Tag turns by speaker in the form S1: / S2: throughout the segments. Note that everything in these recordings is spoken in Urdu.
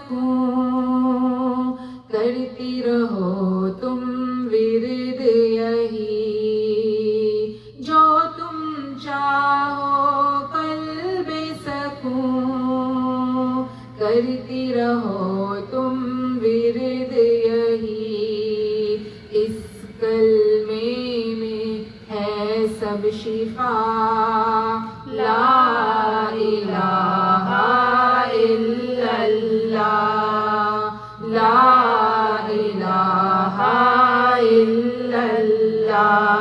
S1: سکوں، کرتی رہو تم ورد یہی، جو تم چاہو قلب سکوں، کرتی رہو تم ورد یہی، اس کلمے میں ہے سب شفا، لا الہ الا اللہ، لا الہ الا اللہ،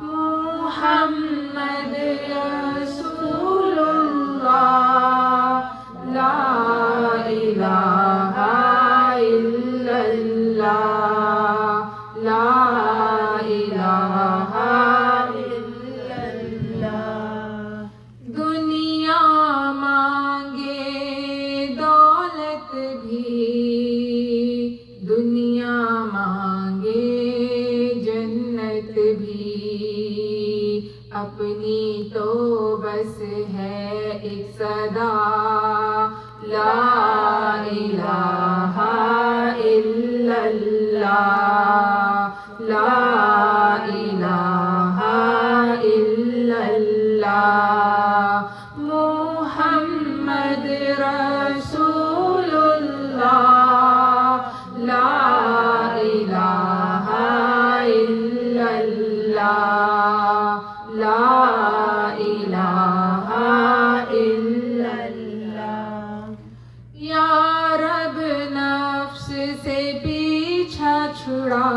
S1: محمد رسول اللہ، لا الہ الا اللہ، لا الہ الا اللہ۔ دنیا مانگے دولت بھی، دنیا مانگے جنت بھی، اپنی تو بس ہے ایک صدا، لا الہ الا اللہ، لا الہ الا اللہ، محمد رسول اللہ، لا الہ الا اللہ، لا الہ الا اللہ۔ یا رب نفس سے پیچھا چھڑا،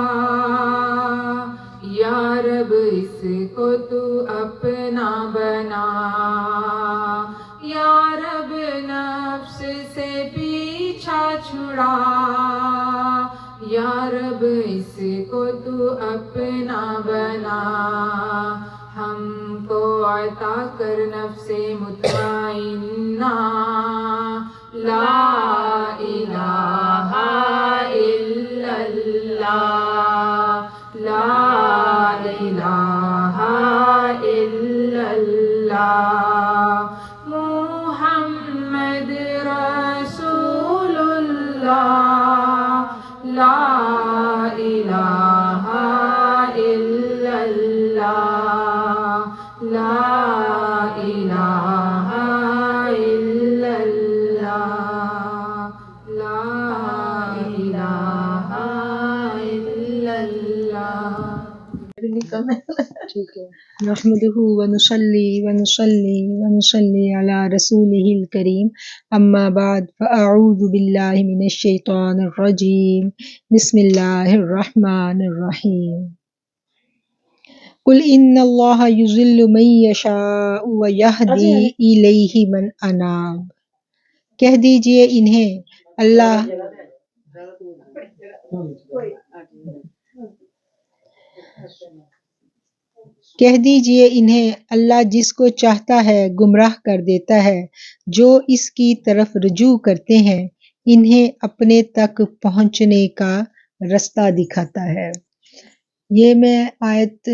S1: یا رب اس کو تو اپنا بنا، یا رب نفس سے پیچھا چھڑا، یا رب اس کو تو اپنا بنا، ہم کو عطا کر نفس مطمئنہ، لا الہ الا اللہ، لا الہ الا اللہ، محمد رسول اللہ، لا الہ الا اللہ، لا الہ الا اللہ، لا الہ الا اللہ۔
S2: ٹھیک ہے۔ نحمدہ ونصلی علی رسولہ الکریم، اما بعد فاعوذ باللہ من الشیطان الرجیم، بسم اللہ الرحمن الرحیم۔ قل ان اللہ یضل من یشاء ویہدی الیہ من اناب، کہہ دیجئے انہیں اللہ جس کو چاہتا ہے گمراہ کر دیتا ہے، جو اس کی طرف رجوع کرتے ہیں انہیں اپنے تک پہنچنے کا رستہ دکھاتا ہے۔ یہ میں آیت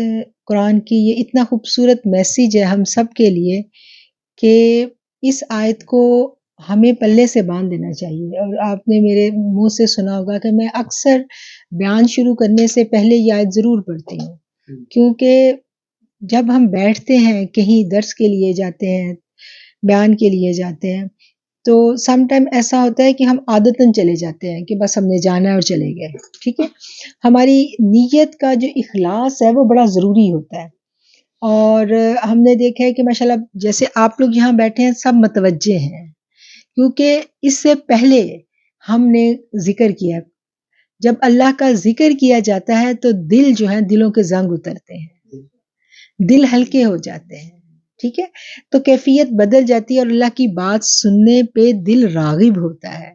S2: قرآن کی، یہ اتنا خوبصورت میسیج ہے ہم سب کے لیے کہ اس آیت کو ہمیں پلے سے باندھ دینا چاہیے۔ اور آپ نے میرے منہ سے سنا ہوگا کہ میں اکثر بیان شروع کرنے سے پہلے یہ آیت ضرور پڑھتی ہوں، کیونکہ جب ہم بیٹھتے ہیں کہیں درس کے لیے جاتے ہیں، بیان کے لیے جاتے ہیں، تو سم ٹائم ایسا ہوتا ہے کہ ہم عادتاً چلے جاتے ہیں کہ بس ہم نے جانا ہے اور چلے گئے، ٹھیک ہے۔ ہماری نیت کا جو اخلاص ہے وہ بڑا ضروری ہوتا ہے، اور ہم نے دیکھا ہے کہ ماشاءاللہ جیسے آپ لوگ یہاں بیٹھے ہیں سب متوجہ ہیں، کیونکہ اس سے پہلے ہم نے ذکر کیا، جب اللہ کا ذکر کیا جاتا ہے تو دل جو ہے، دلوں کے زنگ اترتے ہیں، دل ہلکے ہو جاتے ہیں، ٹھیک ہے، تو کیفیت بدل جاتی ہے اور اللہ کی بات سننے پہ دل راغب ہوتا ہے۔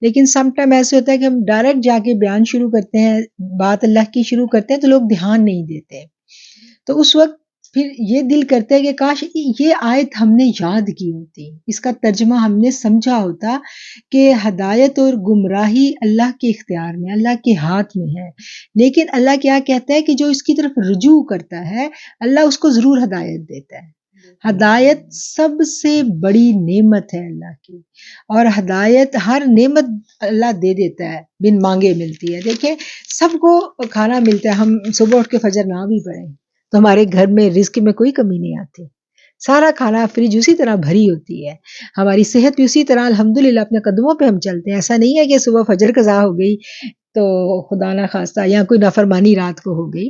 S2: لیکن سم ٹائم ایسے ہوتا ہے کہ ہم ڈائریکٹ جا کے بیان شروع کرتے ہیں، بات اللہ کی شروع کرتے ہیں تو لوگ دھیان نہیں دیتے، تو اس وقت پھر یہ دل کرتا ہے کہ کاش یہ آیت ہم نے یاد کی ہوتی، اس کا ترجمہ ہم نے سمجھا ہوتا کہ ہدایت اور گمراہی اللہ کے اختیار میں، اللہ کے ہاتھ میں ہے، لیکن اللہ کیا کہتا ہے کہ جو اس کی طرف رجوع کرتا ہے اللہ اس کو ضرور ہدایت دیتا ہے۔ ہدایت سب سے بڑی نعمت ہے اللہ کی، اور ہدایت ہر نعمت اللہ دے دیتا ہے، بن مانگے ملتی ہے۔ دیکھیں سب کو کھانا ملتا ہے، ہم صبح اٹھ کے فجر نہ بھی پڑھیں تو ہمارے گھر میں رزق میں کوئی کمی نہیں آتی، سارا کھانا فریج اسی طرح بھری ہوتی ہے، ہماری صحت بھی اسی طرح الحمدللہ اپنے قدموں پہ ہم چلتے ہیں۔ ایسا نہیں ہے کہ صبح فجر قضا ہو گئی تو خدا نہ خواستہ یا کوئی نافرمانی رات کو ہو گئی۔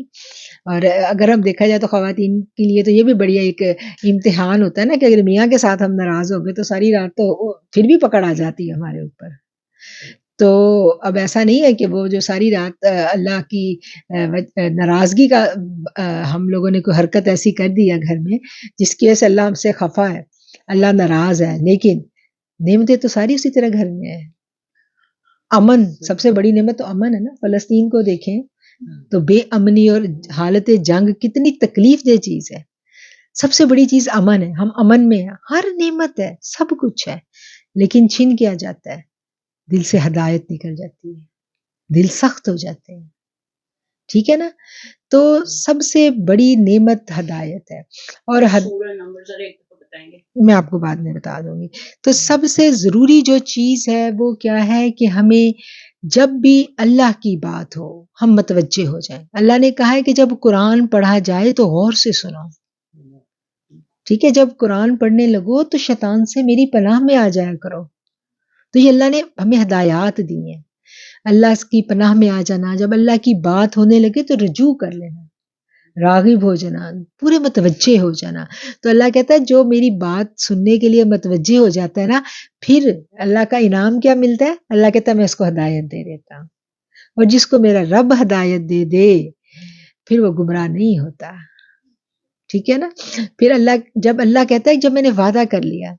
S2: اور اگر ہم دیکھا جائے تو خواتین کے لیے تو یہ بھی بڑھیا ایک امتحان ہوتا ہے نا کہ اگر میاں کے ساتھ ہم ناراض ہو گئے تو ساری رات تو پھر بھی پکڑ آ جاتی ہے ہمارے اوپر۔ تو اب ایسا نہیں ہے کہ وہ جو ساری رات اللہ کی ناراضگی کا ہم لوگوں نے کوئی حرکت ایسی کر دی ہے گھر میں جس کی وجہ سے اللہ ہم سے خفا ہے، اللہ ناراض ہے، لیکن نعمتیں تو ساری اسی طرح گھر میں ہیں۔ امن سب سے بڑی نعمت تو امن ہے نا، فلسطین کو دیکھیں تو بے امنی اور حالت جنگ کتنی تکلیف دہ چیز ہے، سب سے بڑی چیز امن ہے، ہم امن میں ہیں، ہر نعمت ہے، سب کچھ ہے، لیکن چھن کیا جاتا ہے، دل سے ہدایت نکل جاتی ہے، دل سخت ہو جاتے ہیں، ٹھیک ہے نا۔ تو سب سے بڑی نعمت ہدایت ہے، اور میں آپ کو بعد میں بتا دوں گی۔ تو سب سے ضروری جو چیز ہے وہ کیا ہے کہ ہمیں جب بھی اللہ کی بات ہو ہم متوجہ ہو جائیں۔ اللہ نے کہا ہے کہ جب قرآن پڑھا جائے تو غور سے سنو، ٹھیک ہے، جب قرآن پڑھنے لگو تو شیطان سے میری پناہ میں آ جایا کرو۔ تو یہ اللہ نے ہمیں ہدایات دی ہیں، اللہ کی پناہ میں آ جانا، جب اللہ کی بات ہونے لگے تو رجوع کر لینا، راغب ہو جانا، پورے متوجہ ہو جانا۔ تو اللہ کہتا ہے جو میری بات سننے کے لیے متوجہ ہو جاتا ہے نا، پھر اللہ کا انعام کیا ملتا ہے؟ اللہ کہتا ہے میں اس کو ہدایت دے دیتا ہوں، اور جس کو میرا رب ہدایت دے دے پھر وہ گمراہ نہیں ہوتا، ٹھیک ہے نا۔ پھر جب اللہ کہتا ہے جب میں نے وعدہ کر لیا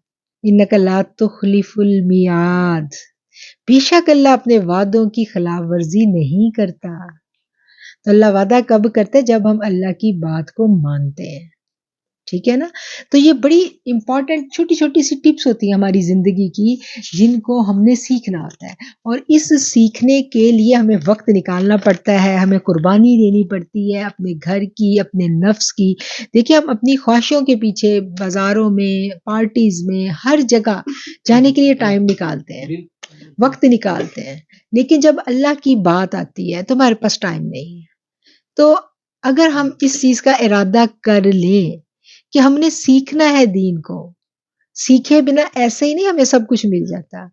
S2: انک لا تخلف المیعاد، بے شک اللہ اپنے وعدوں کی خلاف ورزی نہیں کرتا۔ تو اللہ وعدہ کب کرتا ہے؟ جب ہم اللہ کی بات کو مانتے ہیں، ٹھیک ہے نا۔ تو یہ بڑی امپورٹنٹ چھوٹی چھوٹی سی ٹپس ہوتی ہیں ہماری زندگی کی جن کو ہم نے سیکھنا ہوتا ہے، اور اس سیکھنے کے لیے ہمیں وقت نکالنا پڑتا ہے، ہمیں قربانی دینی پڑتی ہے اپنے گھر کی، اپنے نفس کی۔ دیکھیں ہم اپنی خواہشوں کے پیچھے بازاروں میں، پارٹیز میں، ہر جگہ جانے کے لیے ٹائم نکالتے ہیں، وقت نکالتے ہیں، لیکن جب اللہ کی بات آتی ہے تو ہمارے پاس ٹائم نہیں ہے۔ تو اگر ہم اس چیز کا ارادہ کر لیں کہ ہم نے سیکھنا ہے دین کو، سیکھے بنا ایسے ہی نہیں ہمیں سب کچھ مل جاتا۔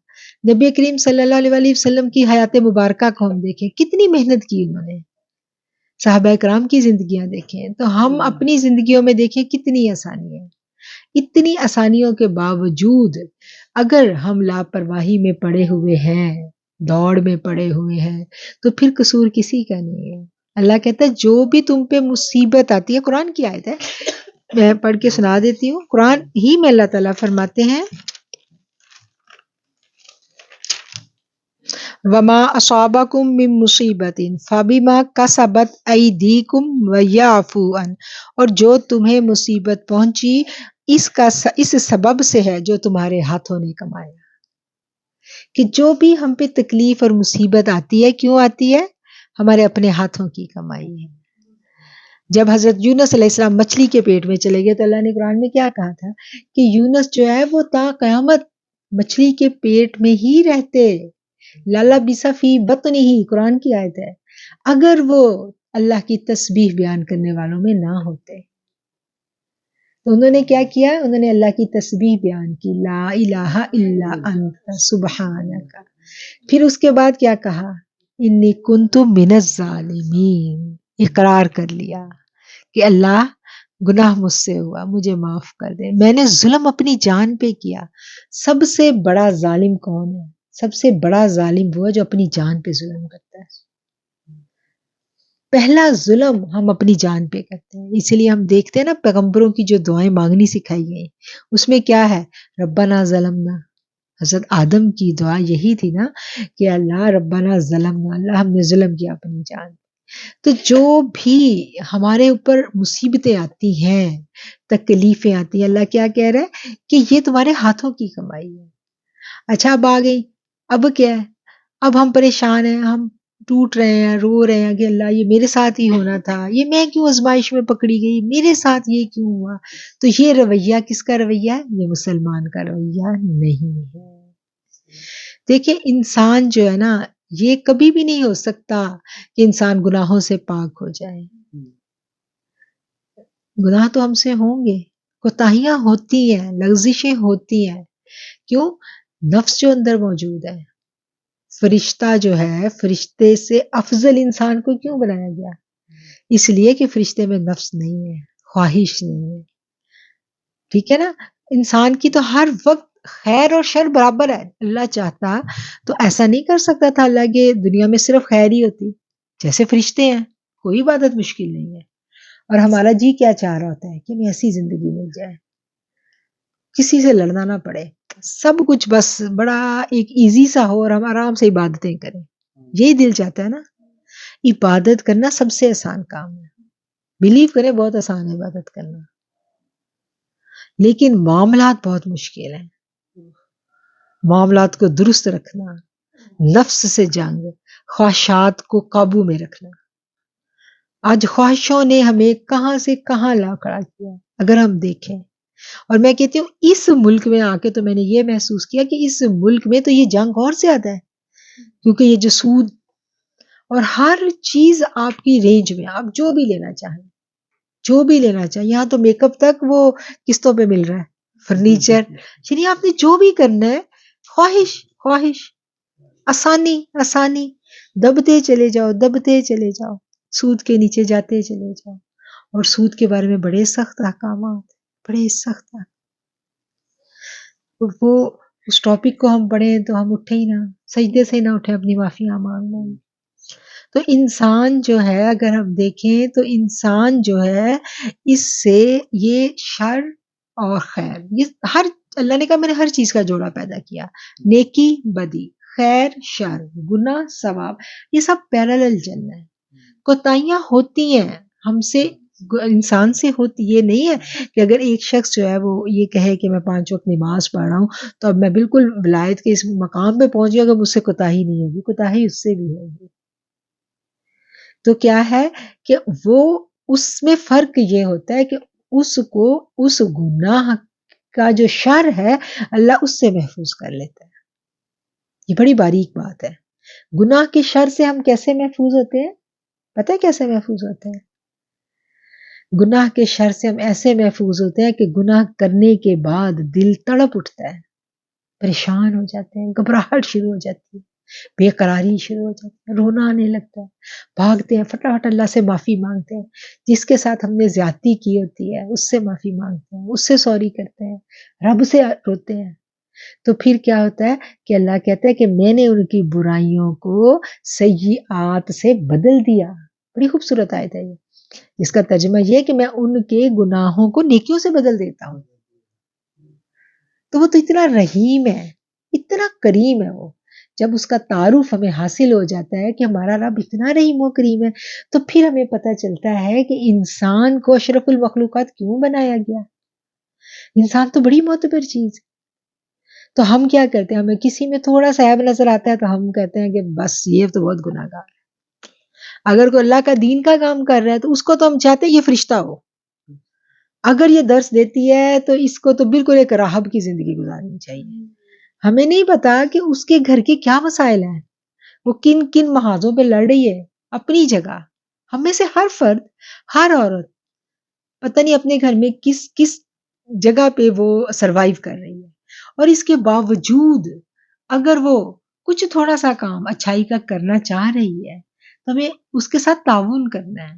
S2: نبی کریم صلی اللہ علیہ وسلم کی حیات مبارکہ کو ہم دیکھیں، کتنی محنت کی انہوں نے، صحابہ کرام کی زندگیاں دیکھیں، تو ہم اپنی زندگیوں میں دیکھیں کتنی آسانی ہے۔ اتنی آسانیوں کے باوجود اگر ہم لاپرواہی میں پڑے ہوئے ہیں، دوڑ میں پڑے ہوئے ہیں، تو پھر قصور کسی کا نہیں ہے۔ اللہ کہتا ہے جو بھی تم پہ مصیبت آتی ہے، قرآن کی آیت ہے، میں پڑھ کے سنا دیتی ہوں، قرآن ہی میں اللہ تعالیٰ فرماتے ہیں وَمَا أَصَابَكُم مِّن مُّصِيبَةٍ فَبِمَا كَسَبَتْ أَيْدِيكُمْ وَيَعْفُو عَن، اور جو تمہیں مصیبت پہنچی اس سبب سے ہے جو تمہارے ہاتھوں نے کمایا۔ کہ جو بھی ہم پہ تکلیف اور مصیبت آتی ہے کیوں آتی ہے؟ ہمارے اپنے ہاتھوں کی کمائی ہے۔ جب حضرت یونس علیہ السلام مچھلی کے پیٹ میں چلے گئے تو اللہ نے قرآن میں کیا کہا تھا کہ یونس جو ہے وہ تا قیامت مچھلی کے پیٹ میں ہی رہتے، لَلَبِثَ فِی بَطْنِہ، قرآن کی آیت ہے، اگر وہ اللہ کی تسبیح بیان کرنے والوں میں نہ ہوتے۔ تو انہوں نے کیا کیا؟ انہوں نے اللہ کی تسبیح بیان کی، لا الہ الا انت سبحانک۔ پھر اس کے بعد کیا کہا؟ انی کنت من الظالمین، اقرار کر لیا کہ اللہ گناہ مجھ سے ہوا، مجھے معاف کر دے، میں نے ظلم اپنی جان پہ کیا۔ سب سے بڑا ظالم کون ہے؟ سب سے بڑا ظالم وہ ہے جو اپنی جان پہ ظلم کرتا ہے۔ پہلا ظلم ہم اپنی جان پہ کرتے ہیں، اسی لیے ہم دیکھتے ہیں نا پیغمبروں کی جو دعائیں مانگنی سکھائی گئی اس میں کیا ہے؟ ربنا ظلمنا، حضرت آدم کی دعا یہی تھی نا کہ اللہ ربنا ظلمنا، اللہ ہم نے ظلم کیا اپنی جان۔ تو جو بھی ہمارے اوپر مصیبتیں آتی ہیں، تکلیفیں آتی ہیں، اللہ کیا کہہ رہا ہے کہ یہ تمہارے ہاتھوں کی کمائی ہے۔ اچھا اب آ گئی، اب کیا ہے؟ اب ہم پریشان ہیں، ہم ٹوٹ رہے ہیں، رو رہے ہیں کہ اللہ یہ میرے ساتھ ہی ہونا تھا، یہ میں کیوں آزمائش میں پکڑی گئی، میرے ساتھ یہ کیوں ہوا. تو یہ رویہ کس کا رویہ ہے؟ یہ مسلمان کا رویہ نہیں ہے. دیکھیں انسان جو ہے نا، یہ کبھی بھی نہیں ہو سکتا کہ انسان گناہوں سے پاک ہو جائے. گناہ تو ہم سے ہوں گے، کوتاہیاں ہوتی ہیں، لغزشیں ہوتی ہیں. کیوں؟ نفس جو اندر موجود ہے. فرشتہ جو ہے، فرشتے سے افضل انسان کو کیوں بنایا گیا؟ اس لیے کہ فرشتے میں نفس نہیں ہے، خواہش نہیں ہے. ٹھیک ہے نا؟ انسان کی تو ہر وقت خیر اور شر برابر ہے. اللہ چاہتا تو ایسا نہیں کر سکتا تھا اللہ کہ دنیا میں صرف خیر ہی ہوتی. جیسے فرشتے ہیں، کوئی عبادت مشکل نہیں ہے. اور ہمارا جی کیا چاہ رہا ہوتا ہے کہ ہمیں ایسی زندگی مل جائے، کسی سے لڑنا نہ پڑے، سب کچھ بس بڑا ایک ایزی سا ہو اور ہم آرام سے عبادتیں کریں. یہی دل چاہتا ہے نا. عبادت کرنا سب سے آسان کام ہے، بلیو کریں بہت آسان ہے عبادت کرنا، لیکن معاملات بہت مشکل ہیں. معاملات کو درست رکھنا، نفس سے جنگ، خواہشات کو قابو میں رکھنا. آج خواہشوں نے ہمیں کہاں سے کہاں لا کھڑا کیا. اگر ہم دیکھیں، اور میں کہتی ہوں اس ملک میں آ کے تو میں نے یہ محسوس کیا کہ اس ملک میں تو یہ جنگ اور زیادہ ہے، کیونکہ یہ جو سود اور ہر چیز آپ کی رینج میں، آپ جو بھی لینا چاہیں، جو بھی لینا چاہیں، یہاں تو میک اپ تک وہ قسطوں پہ مل رہا ہے، فرنیچر، یعنی آپ نے جو بھی کرنا ہے، خواہش خواہش، آسانی آسانی، دبتے چلے جاؤ دبتے چلے جاؤ، سود کے نیچے جاتے چلے جاؤ. اور سود کے بارے میں بڑے سخت احکامات، بڑے سخت. وہ اس ٹاپک کو ہم پڑھیں تو ہم اٹھے ہی نہ، سجدے سے نہ اٹھے اپنی معافیاں مانگ لیں. تو انسان جو ہے، اگر ہم دیکھیں تو انسان جو ہے، اس سے یہ شر اور خیر، یہ ہر اللہ نے کہا میں نے ہر چیز کا جوڑا پیدا کیا، نیکی بدی، خیر شر، گناہ ثواب، یہ سب پیرالل چلنا ہے. کوتاہیاں ہوتی ہیں ہم سے، انسان سے ہوتی. یہ نہیں ہے کہ اگر ایک شخص جو ہے وہ یہ کہے کہ میں 5 وقت نماز پڑھ رہا ہوں تو اب میں بالکل ولایت کے اس مقام پہ پہنچ گیا، اگر مجھ سے کوتاہی نہیں ہوگی. کوتاہی اس سے بھی ہوگی. تو کیا ہے کہ وہ اس میں فرق یہ ہوتا ہے کہ اس کو اس گناہ کا جو شر ہے اللہ اس سے محفوظ کر لیتا ہے. یہ بڑی باریک بات ہے. گناہ کے شر سے ہم کیسے محفوظ ہوتے ہیں؟ پتہ ہے کیسے محفوظ ہوتے ہیں؟ گناہ کے شر سے ہم ایسے محفوظ ہوتے ہیں کہ گناہ کرنے کے بعد دل تڑپ اٹھتا ہے، پریشان ہو جاتے ہیں، گھبراہٹ شروع ہو جاتی ہے، بے قراری شروع ہو جاتی ہے، رونا آنے لگتا ہے، بھاگتے ہیں، فٹافٹ اللہ سے معافی مانگتے ہیں. جس کے ساتھ ہم نے زیادتی کی ہوتی ہے اس سے معافی مانگتے ہیں، اس سے سوری کرتے ہیں، رب سے روتے ہیں. تو پھر کیا ہوتا ہے کہ اللہ کہتا ہے کہ میں نے ان کی برائیوں کو سیئات سے بدل دیا. بڑی خوبصورت آیت ہے یہ، جس کا ترجمہ یہ ہے کہ میں ان کے گناہوں کو نیکیوں سے بدل دیتا ہوں. تو وہ تو اتنا رحیم ہے، اتنا کریم ہے. وہ جب اس کا تعارف ہمیں حاصل ہو جاتا ہے کہ ہمارا رب اتنا رحیم و کریم ہے، تو پھر ہمیں پتہ چلتا ہے کہ انسان کو اشرف المخلوقات کیوں بنایا گیا. انسان تو بڑی معتبر چیز ہے. تو ہم کیا کرتے ہیں، ہمیں کسی میں تھوڑا سا عیب نظر آتا ہے تو ہم کہتے ہیں کہ بس یہ تو بہت گناہ گار ہے. اگر کوئی اللہ کا دین کا کام کر رہا ہے تو اس کو تو ہم چاہتے ہیں یہ فرشتہ ہو. اگر یہ درس دیتی ہے تو اس کو تو بالکل ایک راہب کی زندگی گزارنی چاہیے. ہمیں نہیں پتا کہ اس کے گھر کے کیا مسائل ہیں، وہ کن کن محاذوں پہ لڑ رہی ہے. اپنی جگہ ہم میں سے ہر فرد، ہر عورت پتہ نہیں اپنے گھر میں کس کس جگہ پہ وہ سروائیو کر رہی ہے، اور اس کے باوجود اگر وہ کچھ تھوڑا سا کام اچھائی کا کرنا چاہ رہی ہے تو ہمیں اس کے ساتھ تعاون کرنا ہے،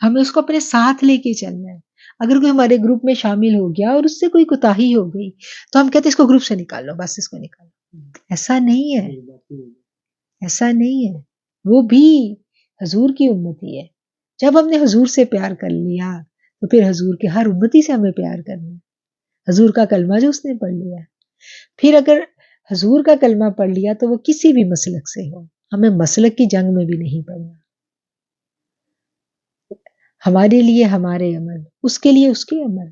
S2: ہمیں اس کو اپنے ساتھ لے کے چلنا ہے. اگر کوئی ہمارے گروپ میں شامل ہو گیا اور اس سے کوئی کوتاہی ہو گئی تو ہم کہتے ہیں اس کو گروپ سے نکال لو، بس اس کو نکال لو. ایسا نہیں ہے، ایسا نہیں ہے. وہ بھی حضور کی امتی ہے. جب ہم نے حضور سے پیار کر لیا تو پھر حضور کے ہر امتی سے ہمیں پیار کرنا ہے. حضور کا کلمہ جو اس نے پڑھ لیا، پھر اگر حضور کا کلمہ پڑھ لیا تو وہ کسی بھی مسلک سے ہو، ہمیں مسلک کی جنگ میں بھی نہیں پڑنا. ہمارے لیے ہمارے عمل، اس کے لیے اس کے عمل.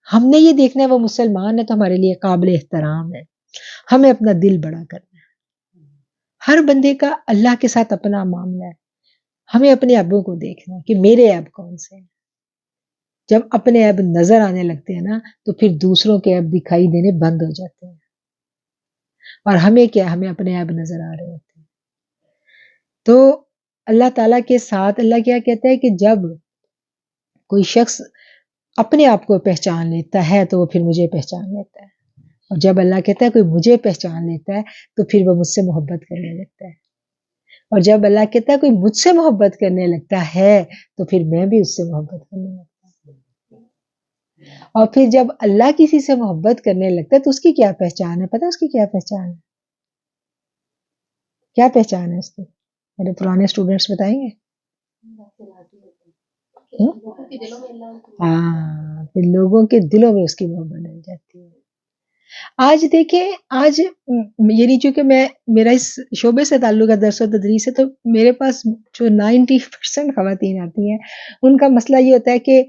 S2: ہم نے یہ دیکھنا ہے وہ مسلمان ہے تو ہمارے لیے قابل احترام ہے. ہمیں اپنا دل بڑا کرنا ہے. ہر بندے کا اللہ کے ساتھ اپنا معاملہ ہے. ہمیں اپنے عیبوں کو دیکھنا ہے کہ میرے عیب کون سے ہیں. جب اپنے عیب نظر آنے لگتے ہیں نا تو پھر دوسروں کے عیب دکھائی دینے بند ہو جاتے ہیں. اور ہمیں کیا، ہمیں اپنے عیب نظر آ رہے ہوتے ہیں. تو اللہ تعالیٰ کے ساتھ اللہ کیا کہتا ہے کہ جب کوئی شخص اپنے آپ کو پہچان لیتا ہے تو وہ پھر مجھے پہچان لیتا ہے. اور جب اللہ کہتا ہے کوئی مجھے پہچان لیتا ہے تو پھر وہ مجھ سے محبت کرنے لگتا ہے. اور جب اللہ کہتا ہے کوئی مجھ سے محبت کرنے لگتا ہے تو پھر میں بھی اس سے محبت کرنے لگتا ہوں. اور پھر جب اللہ کسی سے محبت کرنے لگتا ہے تو اس کی کیا پہچان ہے؟ پتہ ہے اس کی کیا پہچان ہے؟ کیا پہچان ہے اس کی؟ میرے پرانے اسٹوڈنٹس بتائیں گے. ہاں، پھر لوگوں کے دلوں میں اس کی محبت بن جاتی ہے. آج دیکھیں، آج یعنی چونکہ میرا اس شعبے سے تعلق ہے، درس و تدریس ہے، تو میرے پاس جو 90% خواتین آتی ہیں ان کا مسئلہ یہ ہوتا ہے کہ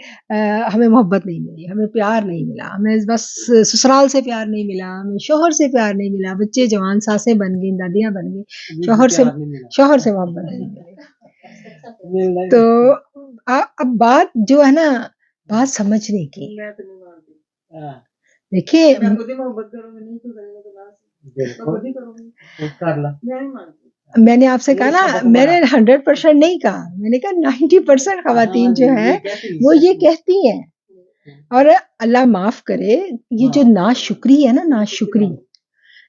S2: ہمیں محبت نہیں ملی، ہمیں پیار نہیں ملا، ہمیں بس سسرال سے پیار نہیں ملا، ہمیں شوہر سے پیار نہیں ملا، بچے جوان ساسیں بن گئی، دادیاں بن گئی، شوہر سے محبت نہیں ملی. تو اب بات جو ہے نا، بات سمجھنے کی. دیکھیے میں نے آپ سے کہا نا، میں نے 100% نہیں کہا، میں نے کہا 90% خواتین جو ہیں وہ یہ کہتی ہیں. اور اللہ معاف کرے، یہ جو ناشکری ہے نا، ناشکری،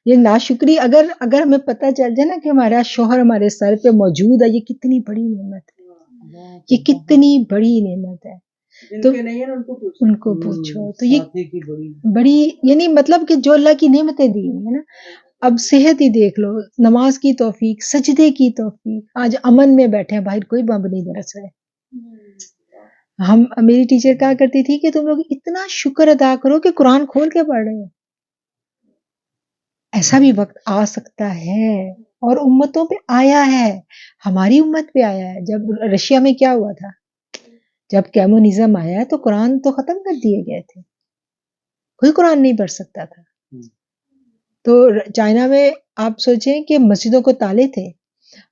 S2: یہ ناشکری اگر ہمیں پتہ چل جائے نا کہ ہمارا شوہر ہمارے سر پہ موجود ہے، یہ کتنی بڑی نعمت ہے، یہ کتنی بڑی نعمت ہے. تو ان کو پوچھو تو یہ بڑی، یعنی مطلب کہ جو اللہ کی نعمتیں دی ہیں نا. اب صحت ہی دیکھ لو، نماز کی توفیق، سجدے کی توفیق، آج امن میں بیٹھے ہیں، باہر کوئی بم نہیں برس رہے. میری ٹیچر کہا کرتی تھی کہ تم لوگ اتنا شکر ادا کرو کہ قرآن کھول کے پڑھ رہے ہو. ایسا بھی وقت آ سکتا ہے اور امتوں پہ آیا ہے، ہماری امت پہ آیا ہے. جب رشیا میں کیا ہوا تھا، جب کمیونزم آیا تو قرآن تو ختم کر دیے گئے تھے، کوئی قرآن نہیں پڑھ سکتا تھا. تو چائنا میں آپ سوچیں کہ مسجدوں کو تالے تھے،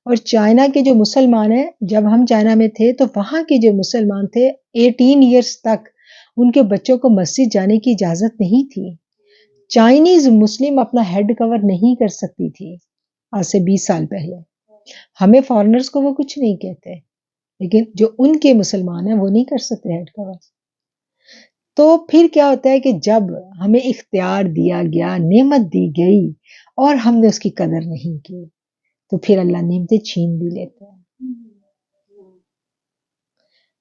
S2: اور چائنا کے جو مسلمان ہیں، جب ہم چائنا میں تھے تو وہاں کے جو مسلمان تھے 18 ایئرس تک ان کے بچوں کو مسجد جانے کی اجازت نہیں تھی. چائنیز مسلم اپنا ہیڈ کور نہیں کر سکتی تھی آج سے 20 سال پہلے. ہمیں فارنرز کو وہ کچھ نہیں کہتے، لیکن جو ان کے مسلمان ہیں وہ نہیں کر سکتے ہیڈ کور. تو پھر کیا ہوتا ہے کہ جب ہمیں اختیار دیا گیا، نعمت دی گئی اور ہم نے اس کی قدر نہیں کی تو پھر اللہ نعمتیں چھین بھی لیتے ہیں.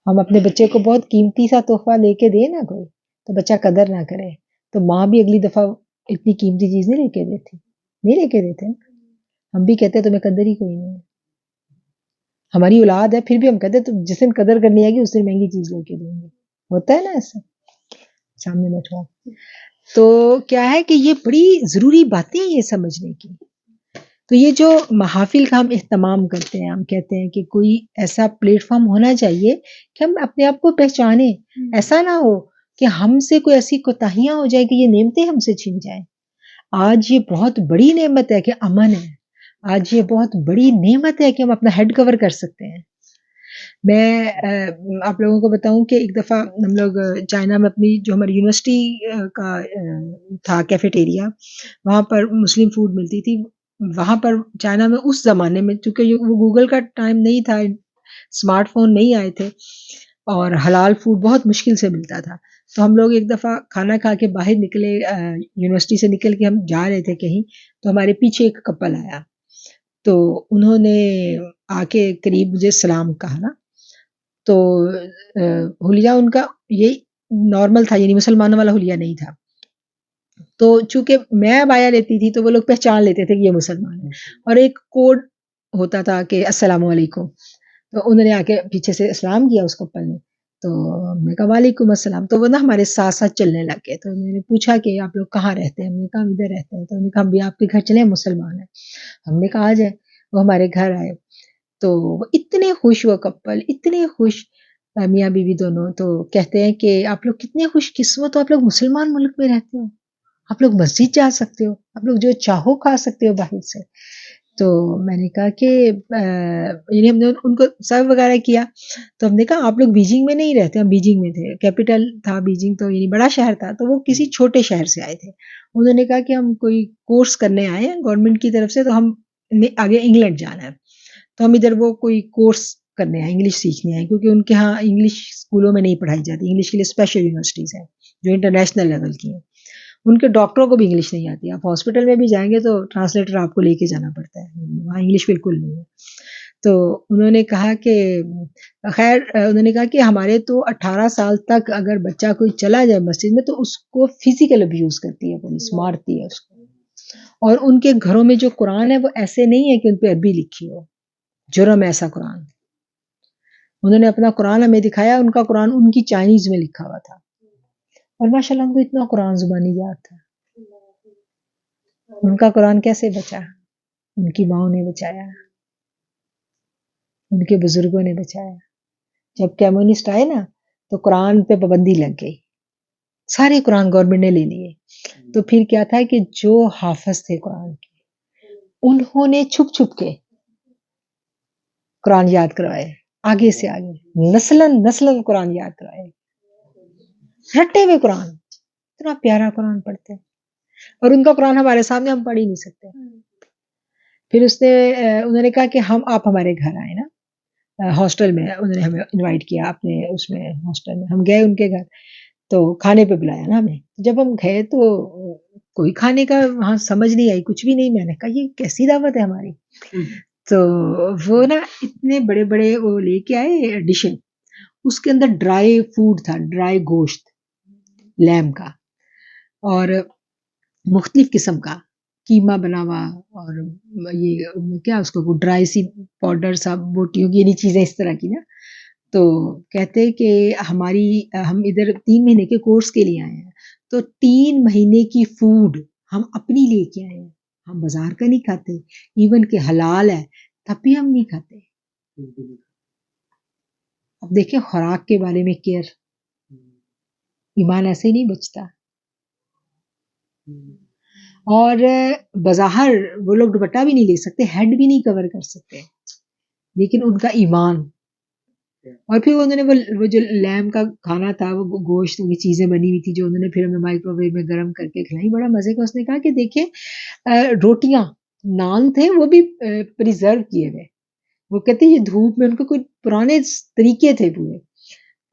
S2: ہم اپنے بچے کو بہت قیمتی سا تحفہ لے کے دیں نا کوئی، تو بچہ قدر نہ کرے تو ماں بھی اگلی دفعہ اتنی قیمتی چیز نہیں لے کے دیتی، نہیں لے کے دیتے. ہم بھی کہتے ہیں تمہیں قدر ہی کوئی نہیں ہے. ہماری اولاد ہے پھر بھی ہم کہتے ہیں تو جس دن قدر کرنی آئے گی اس دن مہنگی چیز لے کے دیں گے. ہوتا ہے نا ایسا، سامنے بیٹھا. تو کیا ہے کہ یہ بڑی ضروری باتیں ہیں یہ سمجھنے کی. تو یہ جو محافل کا ہم اہتمام کرتے ہیں، ہم کہتے ہیں کہ کوئی ایسا پلیٹ فارم ہونا چاہیے کہ ہم اپنے آپ کو پہچانیں. ایسا نہ ہو کہ ہم سے کوئی ایسی کوتاہیاں ہو جائے کہ یہ نعمتیں ہم سے چھین جائیں. آج یہ بہت بڑی نعمت ہے کہ امن ہے، آج یہ بہت بڑی نعمت ہے کہ ہم اپنا ہیڈ کور کر سکتے ہیں. میں آپ لوگوں کو بتاؤں کہ ایک دفعہ ہم لوگ چائنا میں اپنی جو ہماری یونیورسٹی کا تھا کیفیٹیریا، وہاں پر مسلم فوڈ ملتی تھی. وہاں پر چائنا میں اس زمانے میں چونکہ وہ گوگل کا ٹائم نہیں تھا، اسمارٹ فون نہیں آئے تھے، اور حلال فوڈ بہت مشکل سے ملتا تھا. تو ہم لوگ ایک دفعہ کھانا کھا کے باہر نکلے، یونیورسٹی سے نکل کے ہم جا رہے تھے کہیں، تو ہمارے پیچھے ایک کپل آیا. تو انہوں نے آ کے قریب مجھے سلام کہا نا. تو حلیہ ان کا یہ نارمل تھا، یعنی مسلمانوں والا حلیہ نہیں تھا. تو چونکہ میں بایا لیتی تھی تو وہ لوگ پہچان لیتے تھے کہ یہ مسلمان ہے، اور ایک کوڈ ہوتا تھا کہ السلام علیکم. تو انہوں نے آ کے پیچھے سے اسلام کیا اس کپل نے. تو ہم نے کہا وعلیکم السلام. تو وہ نا ہمارے ساتھ ساتھ چلنے لگ گئے. تو میں نے پوچھا کہ آپ لوگ کہاں رہتے ہیں؟ ہم نے کہا ہم ادھر رہتے ہیں. تو انہوں نے کہا ہم بھی آپ کے گھر چلیں، مسلمان ہیں. ہم نے کہا آ جائیں. وہ ہمارے گھر آئے تو اتنے خوش، وہ کپل اتنے خوش، میاں بیوی دونوں. تو کہتے ہیں کہ آپ لوگ کتنے خوش قسمت ہو، آپ لوگ مسلمان ملک میں رہتے ہو، آپ لوگ مسجد جا سکتے ہو، آپ لوگ جو چاہو کھا سکتے ہو باہر سے. تو میں نے کہا کہ یعنی ہم نے ان کو سرو وغیرہ کیا، تو ہم نے کہا آپ لوگ بیجنگ میں نہیں رہتے، ہم بیجنگ میں تھے، کیپٹل تھا بیجنگ، تو یعنی بڑا شہر تھا، تو وہ کسی چھوٹے شہر سے آئے تھے. انہوں نے کہا کہ ہم کوئی کورس کرنے آئے ہیں گورنمنٹ کی طرف سے، تو ہم نے آگے انگلینڈ جانا ہے، تو ہم ادھر وہ کوئی کورس کرنے آئے، انگلش سیکھنے آئے، کیونکہ ان کے ہاں انگلش اسکولوں میں نہیں پڑھائی جاتی، انگلش کے لیے اسپیشل یونیورسٹیز ہیں جو انٹرنیشنل لیول کی ہیں. ان کے ڈاکٹروں کو بھی انگلش نہیں آتی، آپ ہاسپٹل میں بھی جائیں گے تو ٹرانسلیٹر آپ کو لے کے جانا پڑتا ہے، وہاں انگلش بالکل نہیں ہے. تو انہوں نے کہا کہ خیر انہوں نے کہا کہ ہمارے تو 18 سال تک اگر بچہ کوئی چلا جائے مسجد میں تو اس کو فزیکل ابیوز کرتی ہے پولیس، مارتی ہے اس کو، اور ان کے گھروں میں جو قرآن ہے وہ ایسے نہیں ہے کہ ان پہ عربی لکھی ہو، جرم ایسا قرآن. انہوں نے اپنا قرآن ہمیں دکھایا، ان کا قرآن ان کی چائنیز میں لکھا ہوا تھا، اور ماشاء اللہ ان کو اتنا قرآن زبانی یاد تھا. ان کا قرآن کیسے بچا؟ ان کی ماؤں نے بچایا، ان کے بزرگوں نے بچایا. جب کمیونسٹ آئے نا تو قرآن پہ پابندی لگ گئی، سارے قرآن گورنمنٹ نے لے لیے. تو پھر کیا تھا کہ جو حافظ تھے قرآن کے، انہوں نے چھپ چھپ کے قرآن یاد کروائے، آگے سے آگے نسلن نسلن قرآن یاد کروائے، رٹے ہوئے قرآن. اتنا پیارا قرآن پڑھتے ہیں، اور ان کا قرآن ہمارے سامنے ہم پڑھ ہی نہیں سکتے. پھر انہوں نے کہا کہ آپ ہمارے گھر آئے نا، ہاسٹل میں انہوں نے ہمیں انوائٹ کیا اپنے اس میں ہاسٹل میں، ہم گئے ان کے گھر تو کھانے پہ بلایا نا ہمیں. جب ہم گئے تو کوئی کھانے کا وہاں سمجھ نہیں آئی، کچھ بھی نہیں. میں نے کہا یہ کیسی دعوت ہے ہماری؟ تو وہ نا اتنے بڑے بڑے وہ لے کے آئے ڈشیں، اس کے اندر ڈرائی فوڈ تھا، ڈرائی گوشت لیمب کا، اور مختلف قسم کا قیمہ بنا ہوا، اور یہ کیا اس کو ڈرائی سی پاؤڈر سا بوٹیوں کی، یعنی چیزیں اس طرح کی نا. تو کہتے کہ ہم ادھر 3 مہینے کے کورس کے لیے آئے ہیں، تو 3 مہینے کی فوڈ ہم اپنی لے کے آئے ہیں، ہم بازار کا نہیں کھاتے، ایون کہ حلال ہے تب بھی ہم نہیں کھاتے. اب دیکھیں خوراک کے بارے میں کیئر، ایمان ایسے ہی نہیں بچتا. اور بظاہر وہ لوگ دوپٹہ بھی نہیں لے سکتے، ہیڈ بھی نہیں کور کر سکتے، لیکن ان کا ایمان. اور پھر انہوں نے وہ جو لیمب کا کھانا تھا، وہ گوشت کی چیزیں بنی ہوئی تھی جو انہوں نے پھر ہمیں مائکرو ویو میں گرم کر کے کھلائی، بڑا مزے کا. اس نے کہا کہ دیکھیں روٹیاں نان تھے وہ بھی پریزرو کیے ہوئے، وہ کہتے یہ دھوپ میں ان کو کوئی پرانے طریقے تھے پورے.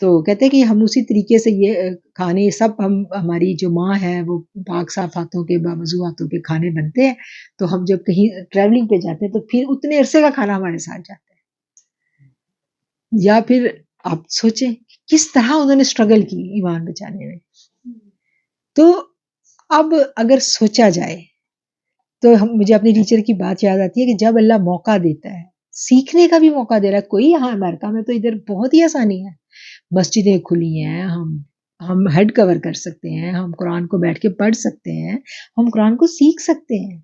S2: تو کہتے کہ ہم اسی طریقے سے یہ کھانے سب ہماری جو ماں ہے وہ پاک صاف ہاتھوں کے باوضو ہاتھوں کے کھانے بنتے ہیں، تو ہم جب کہیں ٹریولنگ پہ جاتے ہیں تو پھر اتنے عرصے کا کھانا ہمارے ساتھ جاتا ہے. یا پھر آپ سوچیں کس طرح انہوں نے اسٹرگل کی ایمان بچانے میں. تو اب اگر سوچا جائے تو مجھے اپنی ٹیچر کی بات یاد آتی ہے کہ جب اللہ موقع دیتا ہے، سیکھنے کا بھی موقع دے رہا ہے. کوئی یہاں امریکہ میں تو ادھر بہت ہی آسانی ہے، مسجدیں کھلی ہیں، ہم ہیڈ کور کر سکتے ہیں، ہم قرآن کو بیٹھ کے پڑھ سکتے ہیں، ہم قرآن کو سیکھ سکتے ہیں،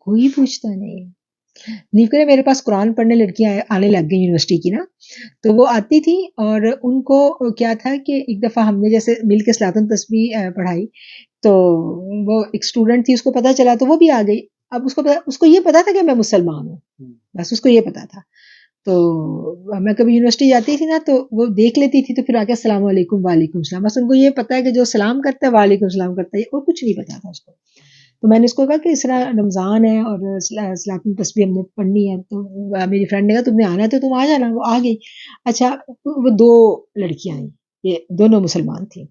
S2: کوئی پوچھتا نہیں. نہیں کرے میرے پاس قرآن پڑھنے لڑکیاں آنے لگ گئی یونیورسٹی کی نا، تو وہ آتی تھی، اور ان کو کیا تھا کہ ایک دفعہ ہم نے جیسے مل کے صلاۃ التسبیح پڑھائی، تو وہ ایک اسٹوڈنٹ تھی، اس کو پتہ چلا تو وہ بھی آ گئی. اب اس کو یہ پتا تھا کہ میں مسلمان ہوں، بس اس کو یہ پتا تھا. تو میں کبھی یونیورسٹی جاتی تھی نا تو وہ دیکھ لیتی تھی، تو پھر آ کے السلام علیکم وعلیکم السلام، بس ان کو یہ پتا ہے کہ جو سلام کرتا ہے وعلیکم السلام کرتا ہے، اور کچھ نہیں پتا تھا اس کو. تو میں نے اس کو کہا کہ اس طرح رمضان ہے اور صلاۃ التسبیح ہم نے پڑھنی ہے، تو میری فرینڈ نے کہا تم نے آنا ہے تو تم آ جانا. وہ آ گئی. اچھا وہ 2 لڑکیاں آئیں، یہ دونوں مسلمان تھیں.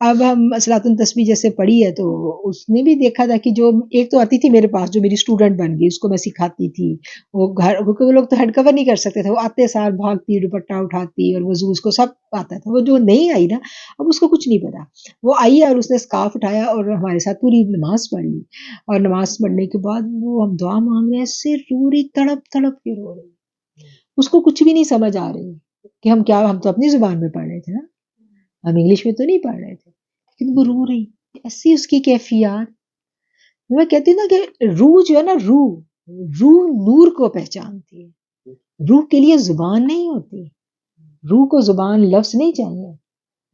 S2: اب ہم صلاۃ التسبیح جیسے پڑھی ہے تو اس نے بھی دیکھا تھا کہ جو ایک تو آتی تھی میرے پاس، جو میری اسٹوڈنٹ بن گئی، اس کو میں سکھاتی تھی. وہ گھر کیونکہ وہ لوگ تو ہیڈ کور نہیں کر سکتے تھے، وہ آتے سال بھاگتی، دوپٹہ اٹھاتی، اور وضو اس کو سب آتا تھا. وہ جو نہیں آئی نا، اب اس کو کچھ نہیں پتا، وہ آئی اور اس نے اسکارف اٹھایا اور ہمارے ساتھ پوری نماز پڑھ لی. اور نماز پڑھنے کے بعد وہ ہم دعا مانگ رہے ہیں، ایسے رو رہی، تڑپ تڑپ کے رو رہی. اس کو کچھ بھی نہیں سمجھ آ رہی کہ ہم تو اپنی زبان میں پڑھ رہے تھے نا، ہم انگلش میں تو نہیں پڑھ رہے تھے، لیکن وہ رو رہی. ایسی اس کی کیفیات. میں کہتی نا کہ روح جو ہے نا، روح نور کو پہچانتی ہے. روح کے لیے زبان نہیں ہوتی، روح کو زبان لفظ نہیں چاہیے،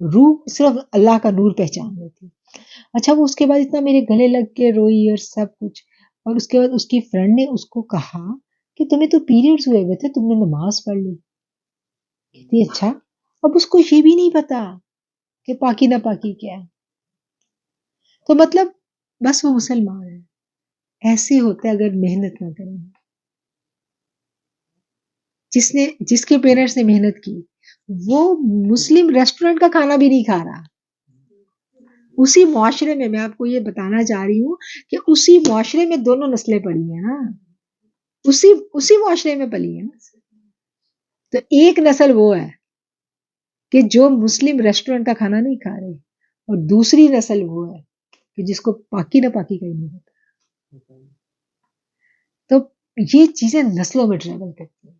S2: روح صرف اللہ کا نور پہچان لیتی. اچھا وہ اس کے بعد اتنا میرے گلے لگ کے روئی اور سب کچھ. اور اس کے بعد اس کی فرینڈ نے اس کو کہا کہ تمہیں تو پیریڈز ہوئے ہوئے تھے، تم نے نماز پڑھ لی. کہتی اچھا. اب اس کو یہ بھی نہیں پتا کہ پاکی ناپاکی کیا ہے. تو مطلب بس وہ مسلمان ہے. ایسے ہوتا ہے اگر محنت نہ کریں. جس کے پیرنٹس نے محنت کی وہ مسلم ریسٹورنٹ کا کھانا بھی نہیں کھا رہا. اسی معاشرے میں آپ کو یہ بتانا چاہ رہی ہوں کہ اسی معاشرے میں دونوں نسلیں پلی ہیں نا، اسی معاشرے میں پلی ہیں نا. تو ایک نسل وہ ہے کہ جو مسلم ریسٹورنٹ کا کھانا نہیں کھا رہے، اور دوسری نسل وہ ہے کہ جس کو پاکی نہ پاکی کا ہی نہیں ہوتا. تو یہ چیزیں نسلوں میں ٹریول کرتی ہیں.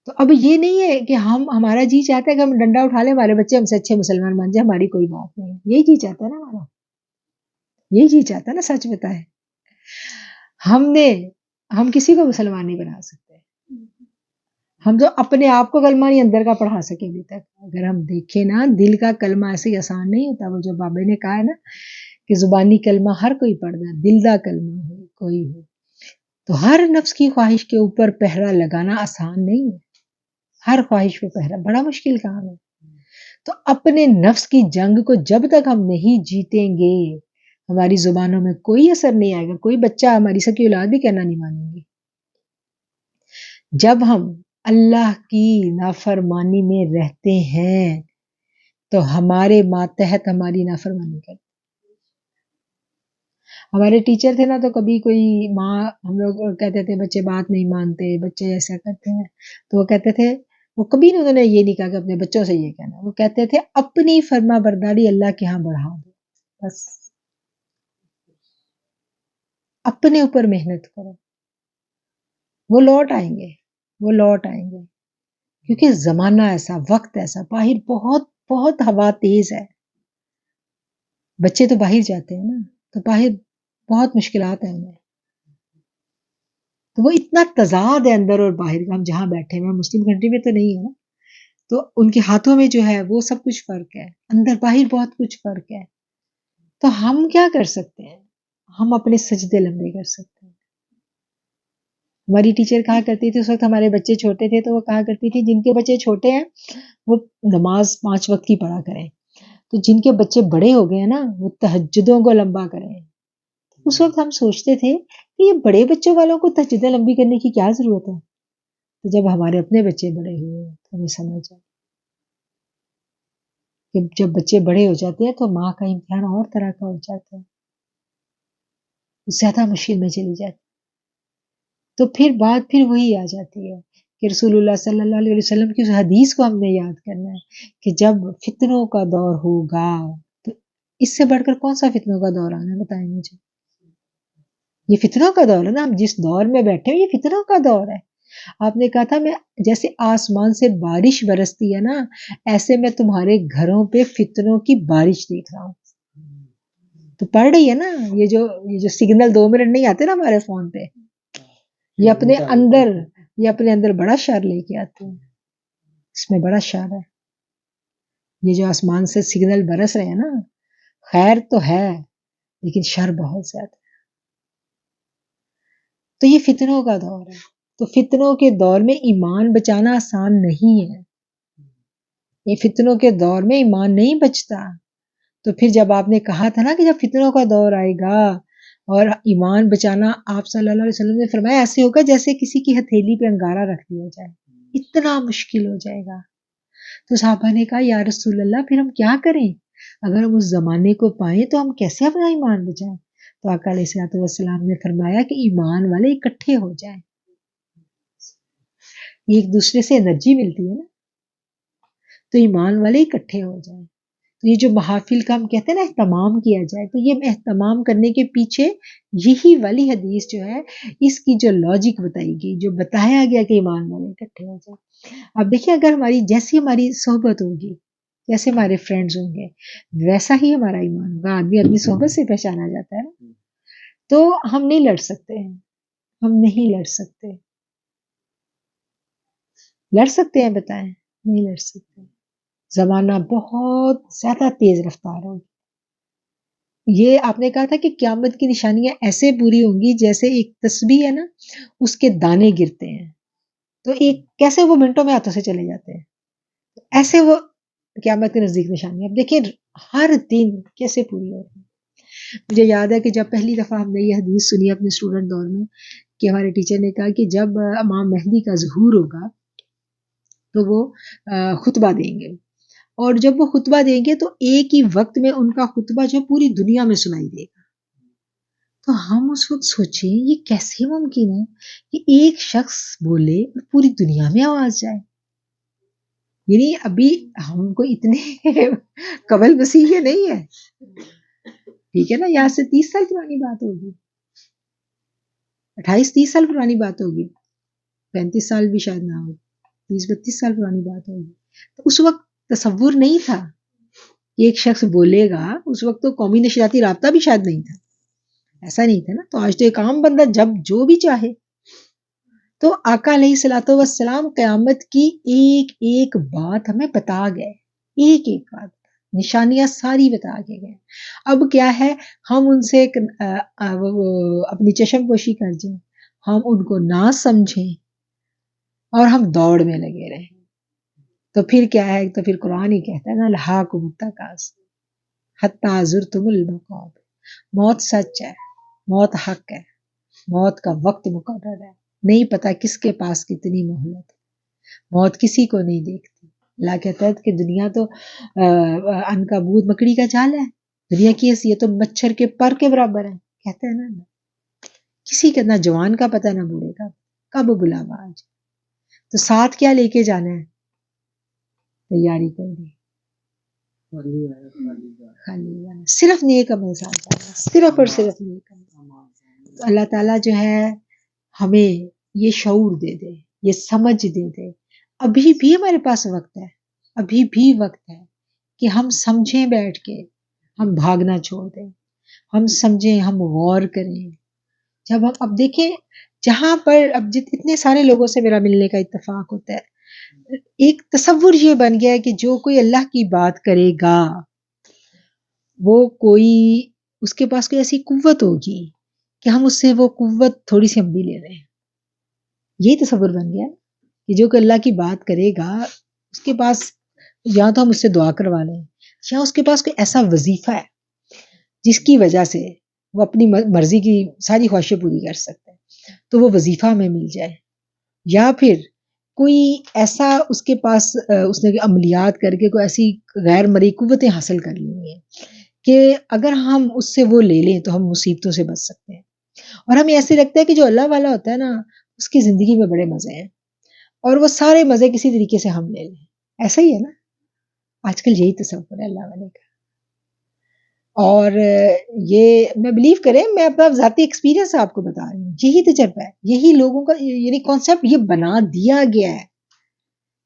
S2: تو اب یہ نہیں ہے کہ ہمارا جی چاہتا ہے کہ ہم ڈنڈا اٹھا لیں، ہمارے بچے ہم سے اچھے مسلمان بن جائیں، ہماری کوئی بات نہیں. یہی جی چاہتا ہے نا ہمارا، یہی جی چاہتا ہے نا. سچ بتائے ہم کسی کو مسلمان نہیں بنا سکتے. ہم تو اپنے آپ کو کلمہ نہیں اندر کا پڑھا سکے ابھی تک. اگر ہم دیکھیں نا، دل کا کلمہ ایسے ہی آسان نہیں ہوتا. وہ جو بابے نے کہا ہے نا کہ زبانی کلمہ ہر کوئی پڑھتا، دل دا کلمہ ہو کوئی ہو. تو ہر نفس کی خواہش کے اوپر پہرا لگانا آسان نہیں ہے. ہر خواہش پہ پہرا بڑا مشکل کام ہے. تو اپنے نفس کی جنگ کو جب تک ہم نہیں جیتیں گے، ہماری زبانوں میں کوئی اثر نہیں آئے گا. کوئی بچہ ہماری سکی اولاد بھی کہنا نہیں مانیں گے. جب ہم اللہ کی نافرمانی میں رہتے ہیں تو ہمارے ماتحت ہماری نافرمانی کرتے. ہمارے ٹیچر تھے نا، تو کبھی کوئی ماں، ہم لوگ کہتے تھے بچے بات نہیں مانتے، بچے ایسا کرتے ہیں، تو وہ کہتے تھے، وہ کبھی انہوں نے یہ نہیں کہا کہ اپنے بچوں سے یہ کہنا. وہ کہتے تھے اپنی فرما برداری اللہ کے ہاں بڑھا دو. بس اپنے اوپر محنت کرو، وہ لوٹ آئیں گے، وہ لوٹ آئیں گے. کیونکہ زمانہ ایسا، وقت ایسا، باہر بہت بہت ہوا تیز ہے. بچے تو باہر جاتے ہیں نا، تو باہر بہت مشکلات ہیں انہیں. تو وہ اتنا تضاد ہے اندر اور باہر کا. ہم جہاں بیٹھے ہیں، مسلم کنٹری میں تو نہیں ہے نا، تو ان کے ہاتھوں میں جو ہے وہ سب کچھ فرق ہے، اندر باہر بہت کچھ فرق ہے. تو ہم کیا کر سکتے ہیں؟ ہم اپنے سجدے لمبے کر سکتے ہیں. ہماری ٹیچر کہا کرتی تھی، اس وقت ہمارے بچے چھوٹے تھے، تو وہ کہا کرتی تھی جن کے بچے چھوٹے ہیں وہ نماز 5 وقت کی پڑھا کریں، تو جن کے بچے بڑے ہو گئے ہیں نا وہ تہجدوں کو لمبا کریں. اس وقت ہم سوچتے تھے کہ یہ بڑے بچوں والوں کو تہجدیں لمبی کرنے کی کیا ضرورت ہے. تو جب ہمارے اپنے بچے بڑے ہوئے تو ہمیں سمجھ آئی کہ جب بچے بڑے ہو جاتے ہیں تو ماں کا امتحان اور طرح کا ہو جاتا ہے، زیادہ مشکل میں چلی جاتی. تو پھر بات پھر وہی آ جاتی ہے کہ رسول اللہ صلی اللہ علیہ وسلم کی اس حدیث کو ہم نے یاد کرنا ہے کہ جب فتنوں کا دور ہوگا، تو اس سے بڑھ کر کون سا فتنوں کا دور آنا ہے؟ بتائیں مجھے. یہ فتنوں کا دور ہے نا. ہم جس دور میں بیٹھے ہیں یہ فتنوں کا دور ہے. آپ نے کہا تھا میں جیسے آسمان سے بارش برستی ہے نا، ایسے میں تمہارے گھروں پہ فتنوں کی بارش دیکھ رہا ہوں. تو پڑھ رہی ہے نا، یہ جو سگنل 2 منٹ نہیں آتے نا ہمارے فون پہ، یہ اپنے اندر بڑا شر لے کے آتے ہیں. اس میں بڑا شر ہے. یہ جو آسمان سے سگنل برس رہے ہیں نا، خیر تو ہے لیکن شر بہت زیادہ. تو یہ فتنوں کا دور ہے. تو فتنوں کے دور میں ایمان بچانا آسان نہیں ہے. یہ فتنوں کے دور میں ایمان نہیں بچتا. تو پھر جب آپ نے کہا تھا نا کہ جب فتنوں کا دور آئے گا اور ایمان بچانا، آپ صلی اللہ علیہ وسلم نے فرمایا ایسے ہوگا جیسے کسی کی ہتھیلی پہ انگارہ رکھ دیا جائے، اتنا مشکل ہو جائے گا. تو صحابہ نے کہا یا رسول اللہ پھر ہم کیا کریں؟ اگر ہم اس زمانے کو پائیں تو ہم کیسے اپنا ایمان بچائیں؟ تو آقا علیہ الصلوۃ والسلام نے فرمایا کہ ایمان والے اکٹھے ہو جائیں. ایک دوسرے سے انرجی ملتی ہے نا، تو ایمان والے اکٹھے ہو جائیں. تو یہ جو محافل کا ہم کہتے ہیں نا اہتمام کیا جائے، تو یہ اہتمام کرنے کے پیچھے یہی والی حدیث جو ہے، اس کی جو لاجک بتائی گئی، جو بتایا گیا کہ ایمان والے اکٹھے ہو جائیں. اب دیکھیں اگر جیسی ہماری صحبت ہوگی، جیسے ہمارے فرینڈز ہوں گے، ویسا ہی ہمارا ایمان ہوگا. آدمی اپنی صحبت سے پہچانا جاتا ہے نا. تو ہم نہیں لڑ سکتے ہیں، ہم نہیں لڑ سکتے. لڑ سکتے ہیں؟ بتائیں. نہیں لڑ سکتے. زمانہ بہت زیادہ تیز رفتار ہوگی. یہ آپ نے کہا تھا کہ قیامت کی نشانیاں ایسے پوری ہوں گی جیسے ایک تسبیح ہے نا، اس کے دانے گرتے ہیں تو ایک کیسے وہ منٹوں میں ہاتھوں سے چلے جاتے ہیں، ایسے وہ قیامت کے نزدیک نشانی. اب دیکھیں ہر دن کیسے پوری ہو رہی ہے. مجھے یاد ہے کہ جب پہلی دفعہ ہم نے یہ حدیث سنی اپنے اسٹوڈنٹ دور میں کہ ہمارے ٹیچر نے کہا کہ جب امام مہدی کا ظہور ہوگا تو وہ خطبہ دیں گے، اور جب وہ خطبہ دیں گے تو ایک ہی وقت میں ان کا خطبہ جو پوری دنیا میں سنائی دے گا. تو ہم اس وقت سوچیں یہ کیسے ممکن ہے کہ ایک شخص بولے اور پوری دنیا میں آواز جائے. یعنی ابھی ہم کو اتنے قبل مسیح نہیں ہے، ٹھیک ہے نا، یہاں سے 30 سال پرانی بات ہوگی، 28-30 سال پرانی بات ہوگی، 35 سال بھی شاید نہ ہو، 30-32 سال پرانی بات ہوگی. تو اس وقت تصور نہیں تھا کہ ایک شخص بولے گا. اس وقت تو قومی نشریاتی رابطہ بھی شاید نہیں تھا، ایسا نہیں تھا نا. تو آج تو ایک عام بندہ جب جو بھی چاہے. تو آقا علیہ الصلوۃ والسلام قیامت کی ایک ایک بات ہمیں بتا گئے، ایک ایک بات، نشانیاں ساری بتا کے گئے. اب کیا ہے ہم ان سے اپنی چشم پوشی کر جائیں، ہم ان کو نہ سمجھیں اور ہم دوڑ میں لگے رہیں. تو پھر کیا ہے، تو پھر قرآن ہی کہتا ہے نا الہاکم التکاثر حتی زرتم المقابر. موت سچ ہے، موت حق ہے، موت کا وقت مقرر ہے، نہیں پتا کس کے پاس کتنی مہلت ہے. موت کسی کو نہیں دیکھتی. اللہ کہتا ہے کہ دنیا تو عنکبوت مکڑی کا جال ہے، دنیا کی حیثیت تو مچھر کے پر کے برابر ہے. کہتے ہیں نا کسی کا نہ جوان کا پتہ نہ بوڑھے کا کب بلاوا آج. تو ساتھ کیا لے کے جانا ہے، تیاری کر دی، خالی صرف نیک عمل ساتھ جانا، صرف اور صرف نیک عمل. تو اللہ تعالیٰ جو ہے ہمیں یہ شعور دے دے، یہ سمجھ دے دے. ابھی بھی ہمارے پاس وقت ہے، ابھی بھی وقت ہے کہ ہم سمجھیں، بیٹھ کے ہم بھاگنا چھوڑ دیں، ہم سمجھیں، ہم غور کریں. جب ہم اب دیکھیں جہاں پر اب اتنے سارے لوگوں سے میرا ملنے کا اتفاق ہوتا ہے، ایک تصور یہ بن گیا ہے کہ جو کوئی اللہ کی بات کرے گا وہ کوئی اس کے پاس کوئی ایسی قوت ہوگی کہ ہم اس سے وہ قوت تھوڑی سی ہم بھی لے لیں. یہی تصور بن گیا کہ جو کوئی اللہ کی بات کرے گا اس کے پاس یا تو ہم اس سے دعا کروا لیں، یا اس کے پاس کوئی ایسا وظیفہ ہے جس کی وجہ سے وہ اپنی مرضی کی ساری خواہشیں پوری کر سکتا ہے، تو وہ وظیفہ ہمیں مل جائے. یا پھر کوئی ایسا اس کے پاس اس نے عملیات کر کے کوئی ایسی غیر مرئی قوتیں حاصل کر لی ہیں کہ اگر ہم اس سے وہ لے لیں تو ہم مصیبتوں سے بچ سکتے ہیں. اور ہمیں ایسے لگتا ہے کہ جو اللہ والا ہوتا ہے نا اس کی زندگی میں بڑے مزے ہیں، اور وہ سارے مزے کسی طریقے سے ہم لے لیں. ایسا ہی ہے نا، آج کل یہی تصور ہے اللہ والے کا. اور یہ میں بلیو کریں، میں اپنا ذاتی ایکسپیرینس آپ کو بتا رہی ہوں، یہی تجربہ ہے، یہی لوگوں کا یعنی کانسیپٹ یہ بنا دیا گیا ہے.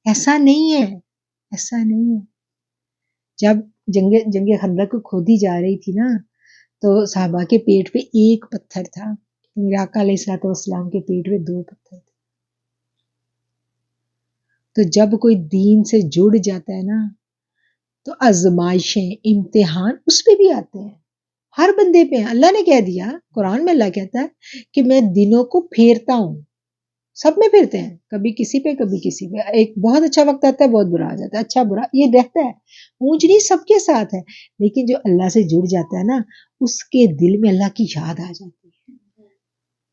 S2: ایسا نہیں ہے، ایسا نہیں ہے. جب جنگ خندق کو کھودی جا رہی تھی نا تو صحابہ کے پیٹ پہ ایک پتھر تھا، میرے آقا علیہ الصلوۃ والسلام کے پیٹ پہ 2 پتھر تھے. تو جب کوئی دین سے جڑ جاتا ہے نا تو آزمائشیں، امتحان اس پہ بھی آتے ہیں، ہر بندے پہ. اللہ نے کہہ دیا قرآن میں، اللہ کہتا ہے کہ میں دنوں کو پھیرتا ہوں، سب میں پھرتے ہیں، کبھی کسی پہ کبھی کسی پہ. ایک بہت اچھا وقت آتا ہے، بہت برا آ جاتا ہے، اچھا برا یہ رہتا ہے، اونچ نیچ سب کے ساتھ ہے. لیکن جو اللہ سے جڑ جاتا ہے نا اس کے دل میں اللہ کی یاد آ جاتی ہے.